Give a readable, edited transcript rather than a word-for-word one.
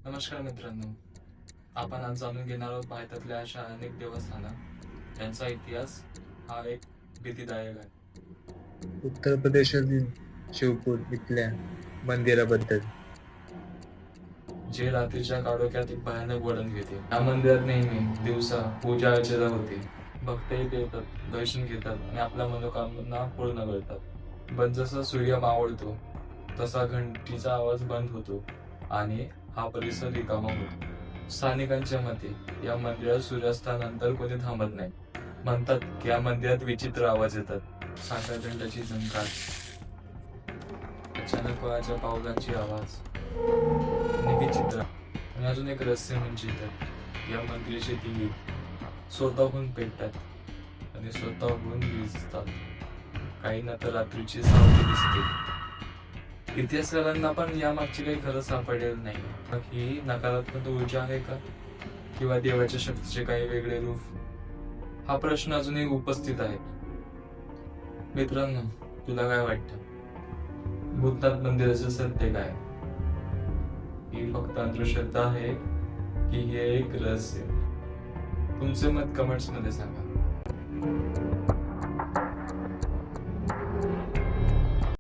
नमस्कार मित्रांनो, आपण आज जाणून घेणार आहोत भारतातल्या अशा अनेक देवस्थानं त्यांचा इतिहास हा एक भीतीदायक आहे. उत्तर प्रदेशातील शिवपूर इथल्या मंदिराबद्दल. जे रात्रीच्या काळोख्यात एक भयानक वळण घेते. या मंदिरात नेहमी दिवसा पूजा अर्चना होते. भक्त इथे येतात, दर्शन घेतात आणि आपल्या मनोकामना पूर्ण करतात. पण जसा सूर्य मावळतो तसा घंटीचा आवाज बंद होतो आणि हा परिसर रिकामा होतो. स्थानिकांच्या मते या मंदिरात सूर्यास्तानंतर कोणी थांबत नाही. म्हणतात की या मंदिरात विचित्र आवाज येतात, साखर घंटाची झंकार, अचानक कोणाच्या पावलांची आवाज आणि विचित्र. आणि अजून एक रहस्य म्हणजे या मंदिराचे दिवे स्वतःहून पेटतात आणि स्वतःहून विजतात. काहींना तर रात्रीची सावली दिसते. इतिहासकारांना पण यामागचे काही खरं सापडलेलं नाही. मग ही नकारात्मक ऊर्जा आहे का, किंवा देवाच्या शक्तीचे काही वेगळे रूप? हा प्रश्न अजूनही उपस्थित आहे. मित्रांनो, तुला काय वाटतं? भूतनाथ मंदिराचं सत्य काय? ही फक्त अंधश्रद्धा आहे की हे एक रहस्य? तुमचे मत कमेंट्स मध्ये सांगा.